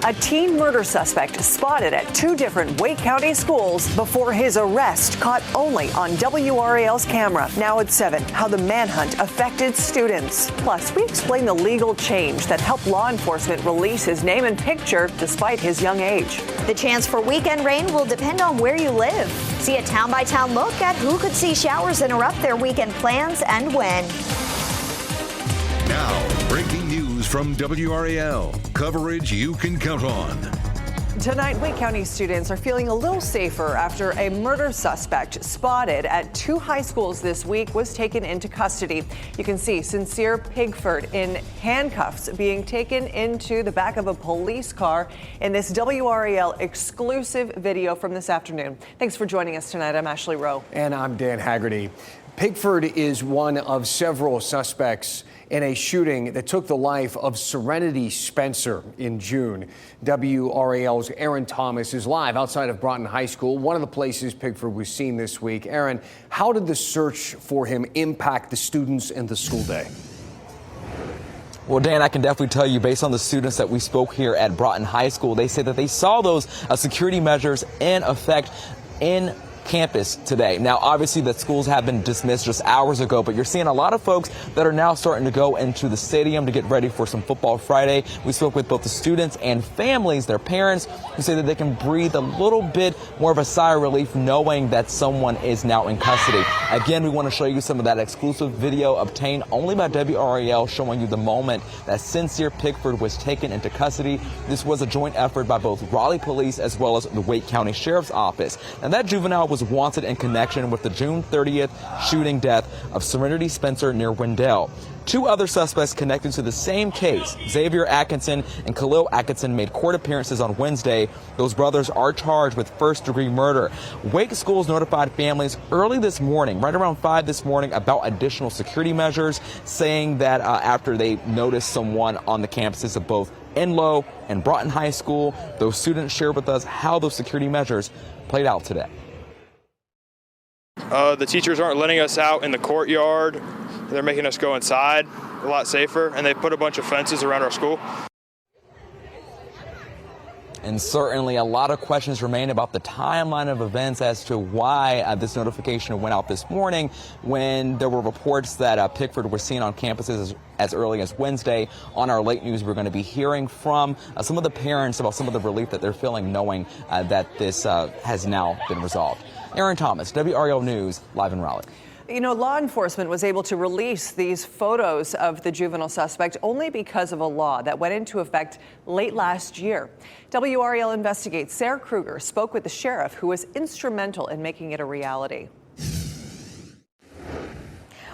A teen murder suspect spotted at 2 different Wake County schools before his arrest, caught only on WRAL's camera. Now at 7, how the manhunt affected students. Plus, we explain the legal change that helped law enforcement release his name and picture despite his young age. The chance for weekend rain will depend on where you live. See a town-by-town look at who could see showers interrupt their weekend plans and when. Now, breaking news from WRAL. Coverage you can count on. Tonight, Wake County students are feeling a little safer after a murder suspect spotted at 2 high schools this week was taken into custody. You can see Sincere Pigford in handcuffs being taken into the back of a police car in this WRAL exclusive video from this afternoon. Thanks for joining us tonight. I'm Ashley Rowe. And I'm Dan Haggerty. Pigford is one of several suspects in a shooting that took the life of Serenity Spencer in June. WRAL's Aaron Thomas is live outside of Broughton High School, one of the places Pigford was seen this week. Aaron, how did the search for him impact the students and the school day? Well, Dan, I can definitely tell you, based on the students that we spoke here at Broughton High School, they say that they saw those security measures in effect in campus today. Now, obviously, the schools have been dismissed just hours ago, but you're seeing a lot of folks that are now starting to go into the stadium to get ready for some Football Friday. We spoke with both the students and families, their parents, who say that they can breathe a little bit more of a sigh of relief knowing that someone is now in custody. Again, we want to show you some of that exclusive video obtained only by WRAL, showing you the moment that Sincere Pigford was taken into custody. This was a joint effort by both Raleigh Police as well as the Wake County Sheriff's Office. And that juvenile was wanted in connection with the June 30th shooting death of Serenity Spencer near Wendell. 2 other suspects connected to the same case, Xavier Atkinson and Khalil Atkinson, made court appearances on Wednesday. Those brothers are charged with first-degree murder. Wake schools notified families early this morning, right around 5 this morning, about additional security measures, saying that after they noticed someone on the campuses of both Enloe and Broughton High School, those students shared with us how those security measures played out today. The teachers aren't letting us out in the courtyard. They're making us go inside a lot safer, and they put a bunch of fences around our school. And certainly a lot of questions remain about the timeline of events as to why this notification went out this morning, when there were reports that Pigford was seen on campuses as early as Wednesday. On our late news, we're going to be hearing from some of the parents about some of the relief that they're feeling knowing that this has now been resolved. Aaron Thomas, WRAL News, live in Raleigh. You know, law enforcement was able to release these photos of the juvenile suspect only because of a law that went into effect late last year. WRAL Investigates Sarah Kruger spoke with the sheriff who was instrumental in making it a reality.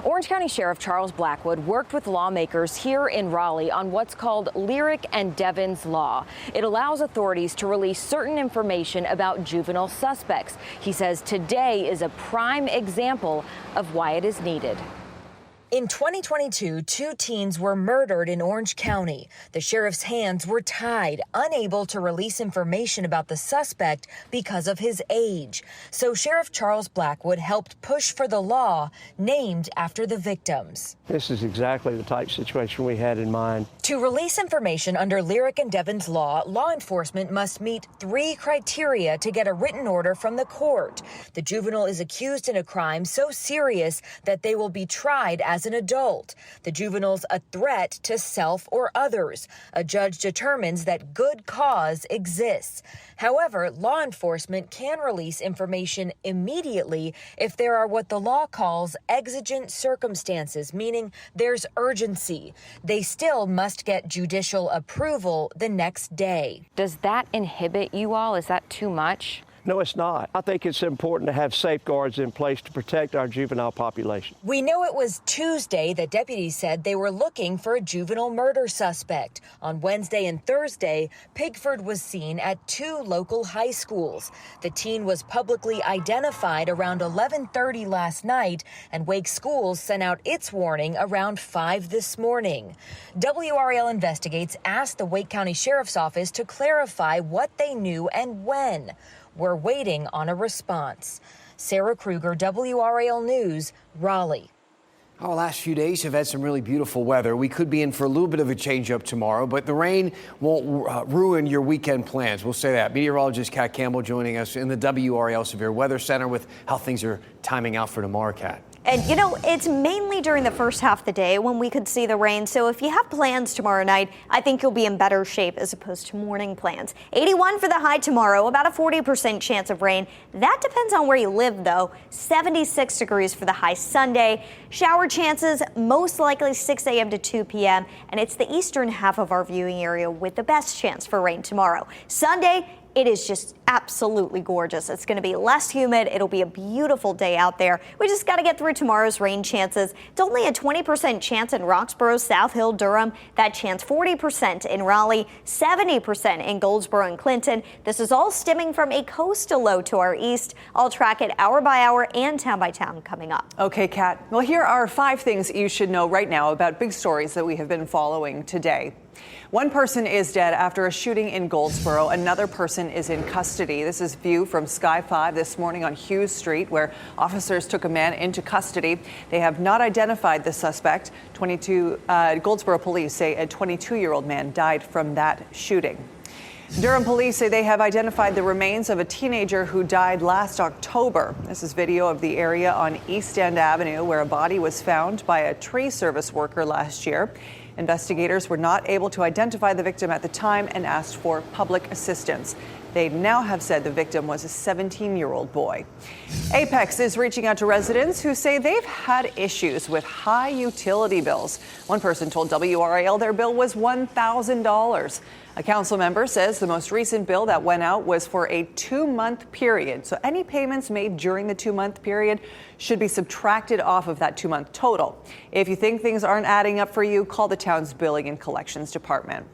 Orange County Sheriff Charles Blackwood worked with lawmakers here in Raleigh on what's called Lyric and Devon's Law. It allows authorities to release certain information about juvenile suspects. He says today is a prime example of why it is needed. In 2022, 2 teens were murdered in Orange County. The sheriff's hands were tied, unable to release information about the suspect because of his age. So Sheriff Charles Blackwood helped push for the law named after the victims. This is exactly the type of situation we had in mind. To release information under Lyric and Devon's law, law enforcement must meet 3 criteria to get a written order from the court. The juvenile is accused in a crime so serious that they will be tried as an adult. The juvenile's a threat to self or others. A judge determines that good cause exists. However, law enforcement can release information immediately if there are what the law calls exigent circumstances, meaning there's urgency. They still must get judicial approval the next day. Does that inhibit you all? Is that too much? No, it's not. I think it's important to have safeguards in place to protect our juvenile population. We know it was Tuesday that deputies said they were looking for a juvenile murder suspect. On Wednesday and Thursday, Pigford was seen at 2 local high schools. The teen was publicly identified around 11:30 last night, and Wake Schools sent out its warning around 5 this morning. WRAL Investigates asked the Wake County Sheriff's Office to clarify what they knew and when. We're waiting on a response. Sarah Kruger, WRAL News, Raleigh. Our last few days have had some really beautiful weather. We could be in for a little bit of a change up tomorrow, but the rain won't ruin your weekend plans. We'll say that. Meteorologist Kat Campbell joining us in the WRAL Severe Weather Center with how things are timing out for tomorrow, Kat. And, you know, it's mainly during the first half of the day when we could see the rain. So if you have plans tomorrow night, I think you'll be in better shape as opposed to morning plans. 81 for the high tomorrow, about a 40% chance of rain. That depends on where you live, though. 76 degrees for the high Sunday. Shower chances most likely 6 a.m. to 2 p.m. And it's the eastern half of our viewing area with the best chance for rain tomorrow. Sunday, it is just absolutely gorgeous. It's going to be less humid. It'll be a beautiful day out there. We just got to get through tomorrow's rain chances. It's only a 20% chance in Roxborough, South Hill, Durham. That chance 40% in Raleigh, 70% in Goldsboro and Clinton. This is all stemming from a coastal low to our east. I'll track it hour by hour and town by town coming up. Okay, Kat. Well, here are 5 things you should know right now about big stories that we have been following today. One person is dead after a shooting in Goldsboro. Another person is in custody. This is View from Sky 5 this morning on Hughes Street, where officers took a man into custody. They have not identified the suspect. Goldsboro police say a 22-year-old man died from that shooting. Durham police say they have identified the remains of a teenager who died last October. This is video of the area on East End Avenue where a body was found by a tree service worker last year. Investigators were not able to identify the victim at the time and asked for public assistance. They now have said the victim was a 17-year-old boy. Apex is reaching out to residents who say they've had issues with high utility bills. One person told WRAL their bill was $1,000. A council member says the most recent bill that went out was for a 2-month period. So any payments made during the 2-month period should be subtracted off of that 2-month total. If you think things aren't adding up for you, call the town's billing and collections department.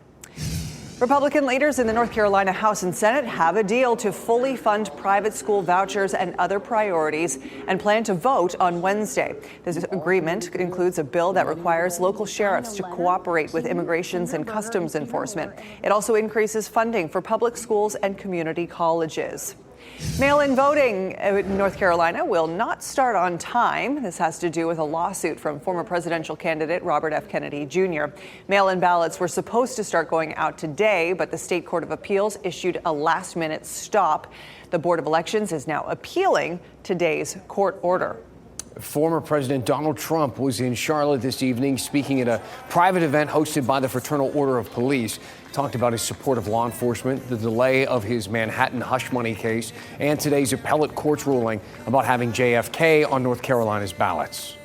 Republican leaders in the North Carolina House and Senate have a deal to fully fund private school vouchers and other priorities and plan to vote on Wednesday. This agreement includes a bill that requires local sheriffs to cooperate with Immigrations and Customs Enforcement. It also increases funding for public schools and community colleges. Mail-in voting in North Carolina will not start on time. This has to do with a lawsuit from former presidential candidate Robert F. Kennedy Jr. Mail-in ballots were supposed to start going out today, but the State Court of Appeals issued a last-minute stop. The Board of Elections is now appealing today's court order. Former President Donald Trump was in Charlotte this evening speaking at a private event hosted by the Fraternal Order of Police. Talked about his support of law enforcement, the delay of his Manhattan hush money case, and today's appellate court's ruling about having JFK on North Carolina's ballots.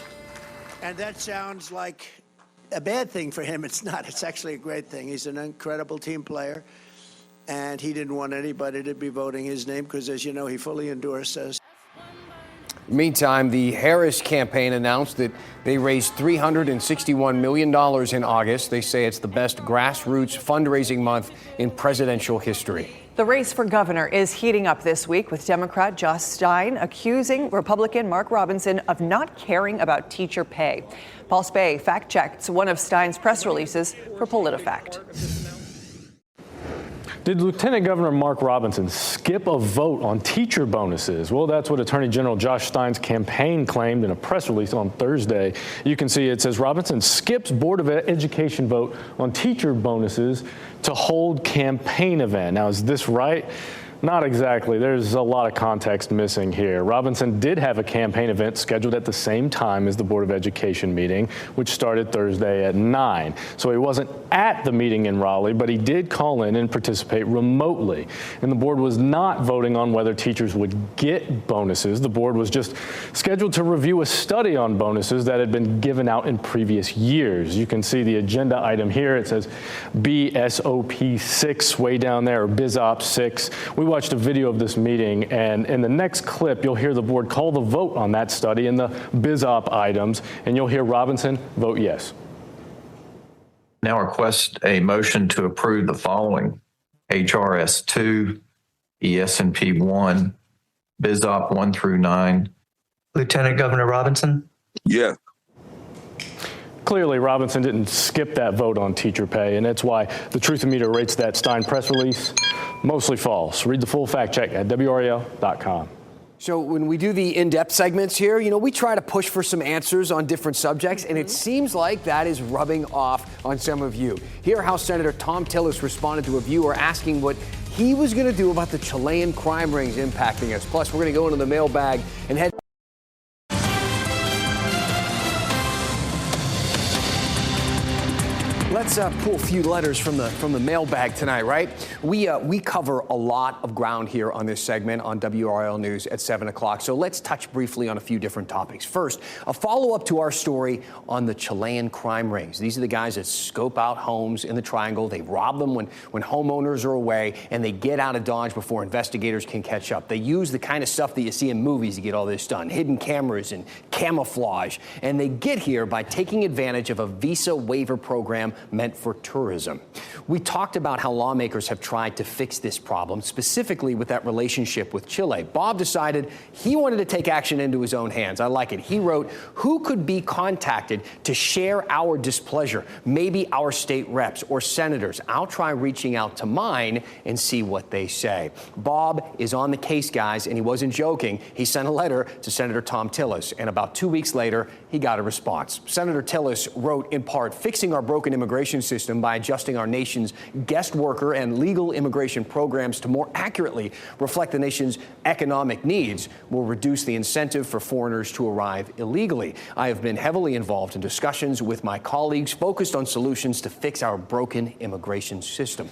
And that sounds like a bad thing for him. It's not. It's actually a great thing. He's an incredible team player, and he didn't want anybody to be voting his name because, as you know, he fully endorsed us. Meantime, the Harris campaign announced that they raised $361 million in August. They say it's the best grassroots fundraising month in presidential history. The race for governor is heating up this week with Democrat Josh Stein accusing Republican Mark Robinson of not caring about teacher pay. Paul Spey fact-checked one of Stein's press releases for PolitiFact. Did Lieutenant Governor Mark Robinson skip a vote on teacher bonuses? Well, that's what Attorney General Josh Stein's campaign claimed in a press release on Thursday. You can see it says Robinson skips Board of Education vote on teacher bonuses to hold campaign event. Now, is this right? Not exactly. There's a lot of context missing here. Robinson did have a campaign event scheduled at the same time as the Board of Education meeting, which started Thursday at 9. So he wasn't at the meeting in Raleigh, but he did call in and participate remotely. And the board was not voting on whether teachers would get bonuses. The board was just scheduled to review a study on bonuses that had been given out in previous years. You can see the agenda item here. It says BSOP 6 way down there, or BizOp 6. We watched a video of this meeting, and in the next clip, you'll hear the board call the vote on that study and the BizOp items, and you'll hear Robinson vote yes. Now request a motion to approve the following: HRS 2, ES&P 1, BizOp 1 through 9. Lieutenant Governor Robinson? Yeah. Clearly, Robinson didn't skip that vote on teacher pay, and that's why the Truth and Meter rates that Stein press release mostly false. Read the full fact check at WRAL.com. So when we do the in-depth segments here, we try to push for some answers on different subjects, and it seems like that is rubbing off on some of you. Here, House Senator Tom Tillis responded to a viewer asking what he was going to do about the Chilean crime rings impacting us. Plus, we're going to go into the mailbag and head. Let's pull a few letters from the mailbag tonight, right? We cover a lot of ground here on this segment on WRAL News at 7 o'clock. So let's touch briefly on a few different topics. First, a follow-up to our story on the Chilean crime rings. These are the guys that scope out homes in the Triangle. They rob them when homeowners are away, and they get out of Dodge before investigators can catch up. They use the kind of stuff that you see in movies to get all this done, hidden cameras and camouflage. And they get here by taking advantage of a visa waiver program meant for tourism. We talked about how lawmakers have tried to fix this problem, specifically with that relationship with Chile. Bob decided he wanted to take action into his own hands. I like it. He wrote, who could be contacted to share our displeasure? Maybe our state reps or senators. I'll try reaching out to mine and see what they say. Bob is on the case, guys, and he wasn't joking. He sent a letter to Senator Tom Tillis, and about 2 weeks later, he got a response. Senator Tillis wrote, in part, fixing our broken immigration system by adjusting our nation's guest worker and legal immigration programs to more accurately reflect the nation's economic needs will reduce the incentive for foreigners to arrive illegally. I have been heavily involved in discussions with my colleagues focused on solutions to fix our broken immigration system.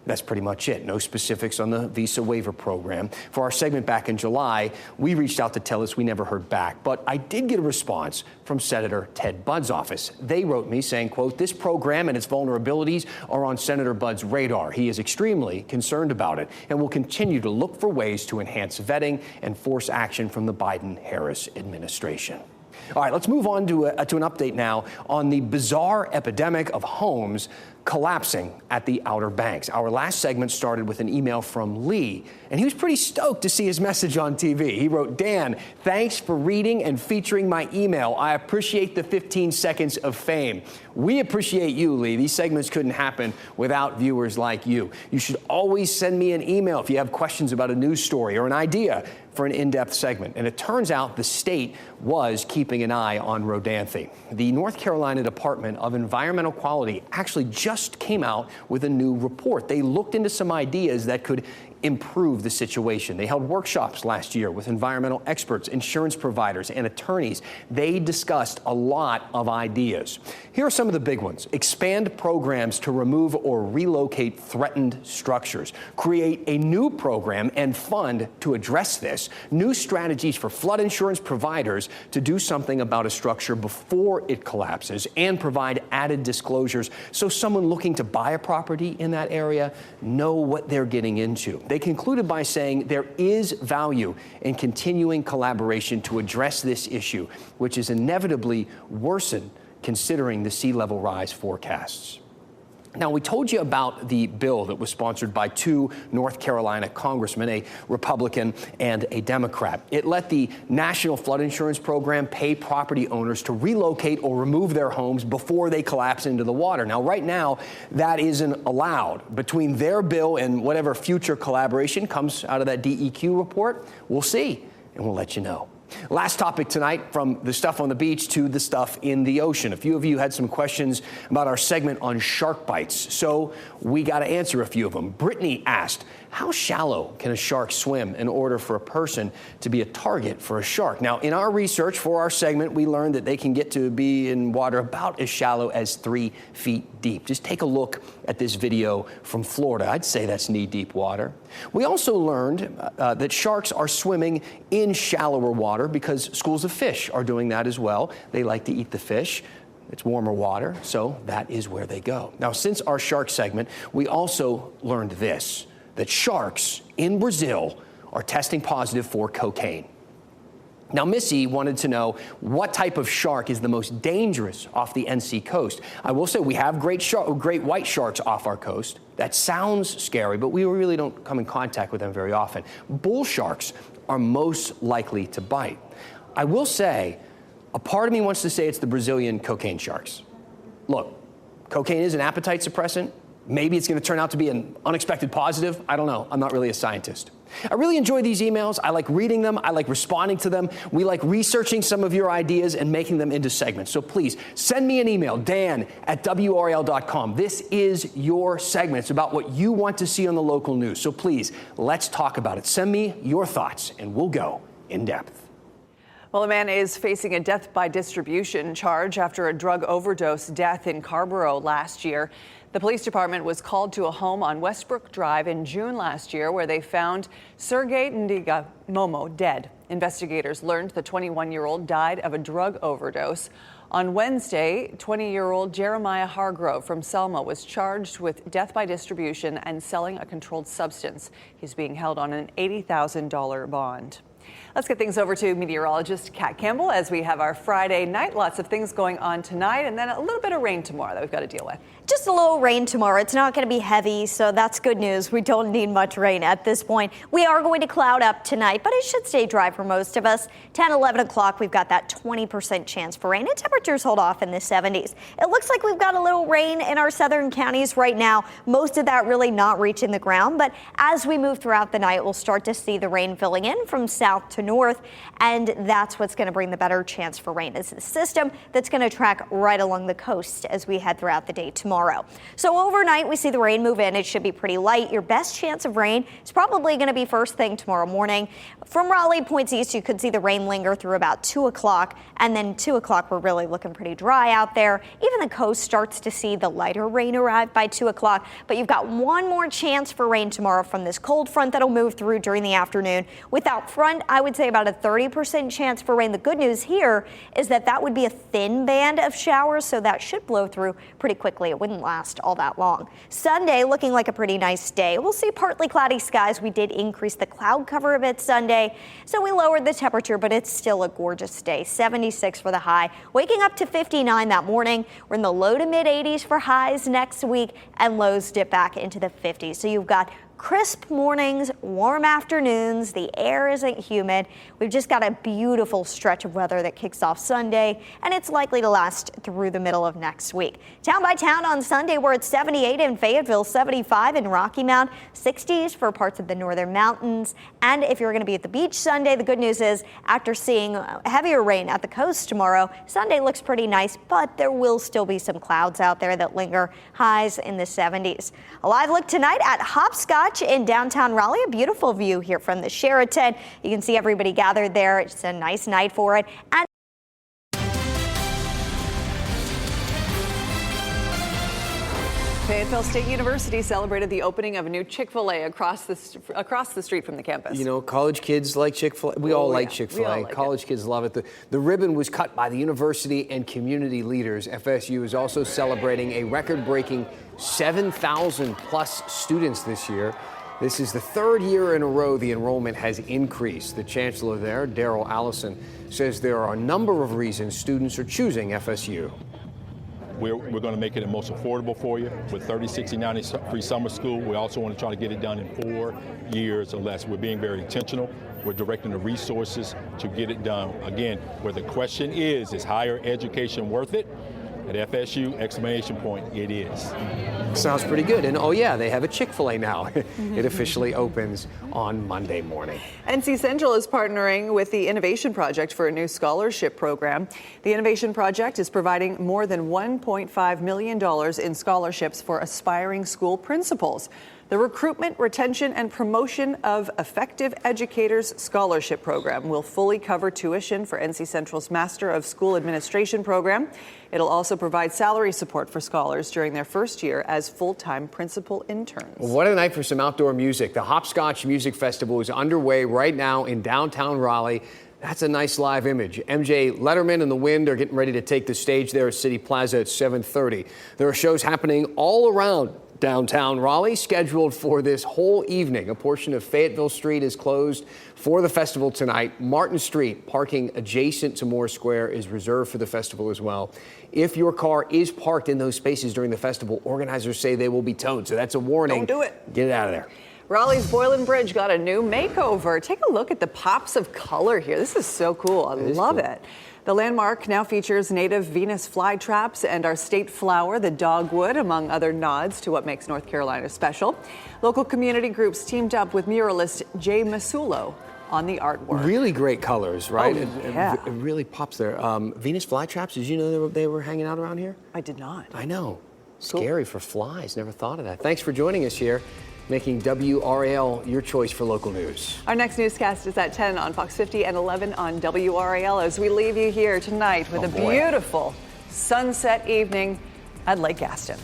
That's pretty much it. No specifics on the visa waiver program. For our segment back in July, we reached out to Tillis. We never heard back. But I did get a response from Senator Ted Budd's office. They wrote me saying, quote, this program and its vulnerabilities are on Senator Budd's radar. He is extremely concerned about it and will continue to look for ways to enhance vetting and force action from the Biden-Harris administration. All right, let's move on to an update now on the bizarre epidemic of homes collapsing at the Outer Banks. Our last segment started with an email from Lee, and he was pretty stoked to see his message on TV. He wrote, Dan, thanks for reading and featuring my email. I appreciate the 15 seconds of fame. We appreciate you, Lee. These segments couldn't happen without viewers like you. You should always send me an email if you have questions about a news story or an idea for an in-depth segment. And it turns out the state was keeping an eye on Rodanthe. The North Carolina Department of Environmental Quality actually just came out with a new report. They looked into some ideas that could improve the situation. They held workshops last year with environmental experts, insurance providers, and attorneys. They discussed a lot of ideas. Here are some of the big ones. Expand programs to remove or relocate threatened structures. Create a new program and fund to address this. New strategies for flood insurance providers to do something about a structure before it collapses, and provide added disclosures so someone looking to buy a property in that area know what they're getting into. They concluded by saying there is value in continuing collaboration to address this issue, which is inevitably worsened considering the sea level rise forecasts. Now, we told you about the bill that was sponsored by two North Carolina congressmen, a Republican and a Democrat. It let the National Flood Insurance Program pay property owners to relocate or remove their homes before they collapse into the water. Now, right now, that isn't allowed. Between their bill and whatever future collaboration comes out of that DEQ report, we'll see, and we'll let you know. Last topic tonight, from the stuff on the beach to the stuff in the ocean. A few of you had some questions about our segment on shark bites, so we got to answer a few of them. Brittany asked, how shallow can a shark swim in order for a person to be a target for a shark? Now, in our research for our segment, we learned that they can get to be in water about as shallow as 3 feet deep. Just take a look at this video from Florida. I'd say that's knee-deep water. We also learned that sharks are swimming in shallower water because schools of fish are doing that as well. They like to eat the fish. It's warmer water, so that is where they go. Now, since our shark segment, we also learned this, that sharks in Brazil are testing positive for cocaine. Now, Missy wanted to know what type of shark is the most dangerous off the NC coast. I will say we have great white sharks off our coast. That sounds scary, but we really don't come in contact with them very often. Bull sharks are most likely to bite. I will say, a part of me wants to say it's the Brazilian cocaine sharks. Look, cocaine is an appetite suppressant, Maybe it's going to turn out to be an unexpected positive. I don't know. I'm not really a scientist. I really enjoy these emails. I like reading them. I like responding to them. We like researching some of your ideas and making them into segments. So please send me an email, dan@WRAL.com. This is your segment. It's about what you want to see on the local news. So please, let's talk about it. Send me your thoughts and we'll go in depth. Well, a man is facing a death by distribution charge after a drug overdose death in Carrboro last year. The police department was called to a home on Westbrook Drive in June last year where they found Sergey Ndiga Momo dead. Investigators learned the 21-year-old died of a drug overdose. On Wednesday, 20-year-old Jeremiah Hargrove from Selma was charged with death by distribution and selling a controlled substance. He's being held on an $80,000 bond. Let's get things over to meteorologist Kat Campbell as we have our Friday night. Lots of things going on tonight and then a little bit of rain tomorrow that we've got to deal with. Just a little rain tomorrow. It's not going to be heavy, so that's good news. We don't need much rain at this point. We are going to cloud up tonight, but it should stay dry for most of us. 10, 11 o'clock, we've got that 20% chance for rain, and temperatures hold off in the 70s. It looks like we've got a little rain in our southern counties right now. Most of that really not reaching the ground, but as we move throughout the night, we'll start to see the rain filling in from south to north, and that's what's going to bring the better chance for rain. It's the system that's going to track right along the coast as we head throughout the day tomorrow. So overnight, we see the rain move in. It should be pretty light. Your best chance of rain is probably going to be first thing tomorrow morning. From Raleigh points east, you could see the rain linger through about 2 o'clock, and then 2 o'clock, we're really looking pretty dry out there. Even the coast starts to see the lighter rain arrive by 2 o'clock, but you've got one more chance for rain tomorrow from this cold front that'll move through during the afternoon. Without front, I would say about a 30% chance for rain. The good news here is that that would be a thin band of showers, so that should blow through pretty quickly. It wouldn't last all that long. Sunday looking like a pretty nice day. We'll see partly cloudy skies. We did increase the cloud cover a bit Sunday, so we lowered the temperature, but it's still a gorgeous day. 76 for the high, waking up to 59 that morning. We're in the low to mid 80s for highs next week, and lows dip back into the 50s. So you've got crisp mornings, warm afternoons, the air isn't humid. We've just got a beautiful stretch of weather that kicks off Sunday, and it's likely to last through the middle of next week. Town by town on Sunday, we're at 78 in Fayetteville, 75 in Rocky Mount, 60s for parts of the northern mountains. And if you're going to be at the beach Sunday, the good news is after seeing heavier rain at the coast tomorrow, Sunday looks pretty nice, but there will still be some clouds out there that linger, highs in the 70s. A live look tonight at Hopscotch in downtown Raleigh. A beautiful view here from the Sheraton. You can see everybody gathered there. It's a nice night for it. And Fayetteville State University celebrated the opening of a new Chick-fil-A across the street from the campus. You know, college kids like Chick-fil-A. We all like Chick-fil-A. College kids love it. The ribbon was cut by the university and community leaders. FSU is also celebrating a record-breaking 7,000 plus students this year. This is the third year in a row the enrollment has increased. The chancellor there, Daryl Allison, says there are a number of reasons students are choosing FSU. We're going to make it the most affordable for you with 30, 60, 90 free summer school. We also want to try to get it done in 4 years or less. We're being very intentional. We're directing the resources to get it done. Again, where the question is higher education worth it? At FSU, exclamation point, it is. Sounds pretty good. And oh yeah, they have a Chick-fil-A now. It officially opens on Monday morning. NC Central is partnering with the Innovation Project for a new scholarship program. The Innovation Project is providing more than $1.5 million in scholarships for aspiring school principals. The Recruitment, Retention, and Promotion of Effective Educators Scholarship Program will fully cover tuition for NC Central's Master of School Administration program. It'll also provide salary support for scholars during their first year as full-time principal interns. What a night for some outdoor music. The Hopscotch Music Festival is underway right now in downtown Raleigh. That's a nice live image. MJ Letterman and the Wind are getting ready to take the stage there at City Plaza at 7:30. There are shows happening all around downtown Raleigh scheduled for this whole evening. A portion of Fayetteville Street is closed for the festival tonight. Martin Street, parking adjacent to Moore Square, is reserved for the festival as well. If your car is parked in those spaces during the festival, organizers say they will be towed. So that's a warning. Don't do it. Get it out of there. Raleigh's Boylan Bridge got a new makeover. Take a look at the pops of color here. This is so cool. I love it. The landmark now features native Venus flytraps and our state flower, the dogwood, among other nods to what makes North Carolina special. Local community groups teamed up with muralist Jay Masulo on the artwork. Really great colors, right? Oh, yeah. It really pops there. Venus flytraps, did you know they were hanging out around here? I did not. I know. Scary for flies. Never thought of that. Thanks for joining us here, making WRAL your choice for local news. Our next newscast is at 10 on Fox 50 and 11 on WRAL as we leave you here tonight with a beautiful sunset evening at Lake Gaston.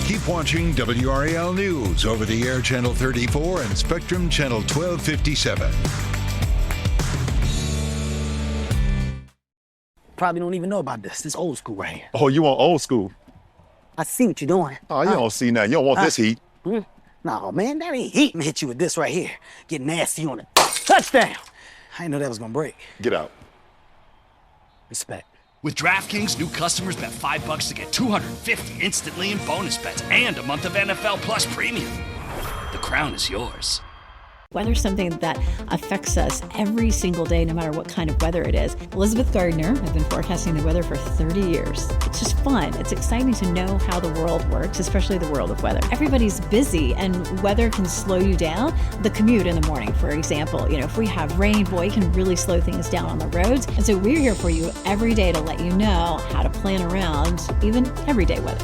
Keep watching WRAL News over the air Channel 34 and Spectrum Channel 1257. Probably don't even know about this. This old school right here. Oh, you want old school? I see what you're doing. Oh, you don't see nothing. You don't want this heat. No, man, that ain't heat. I'm gonna hit you with this right here. Get nasty on it. Touchdown! I didn't know that was gonna break. Get out. Respect. With DraftKings, new customers bet $5 to get $250 instantly in bonus bets and a month of NFL Plus Premium. The crown is yours. Weather's something that affects us every single day, no matter what kind of weather it is. Elizabeth Gardner, I've been forecasting the weather for 30 years. It's just fun. It's exciting to know how the world works, especially the world of weather. Everybody's busy and weather can slow you down. The commute in the morning, for example, if we have rain, boy, it can really slow things down on the roads. And so we're here for you every day to let you know how to plan around even everyday weather.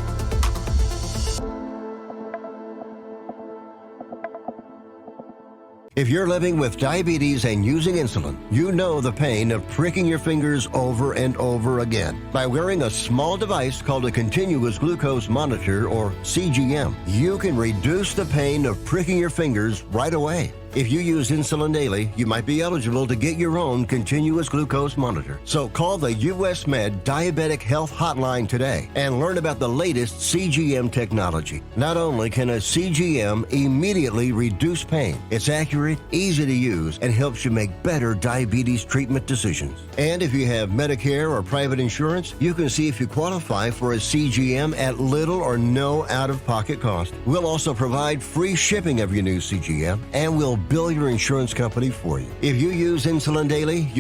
If you're living with diabetes and using insulin, you know the pain of pricking your fingers over and over again. By wearing a small device called a continuous glucose monitor, or CGM, you can reduce the pain of pricking your fingers right away. If you use insulin daily, you might be eligible to get your own continuous glucose monitor. So call the US Med Diabetic Health Hotline today and learn about the latest CGM technology. Not only can a CGM immediately reduce pain, it's accurate, easy to use, and helps you make better diabetes treatment decisions. And if you have Medicare or private insurance, you can see if you qualify for a CGM at little or no out-of-pocket cost. We'll also provide free shipping of your new CGM, and we'll bill your insurance company for you. If you use insulin daily, you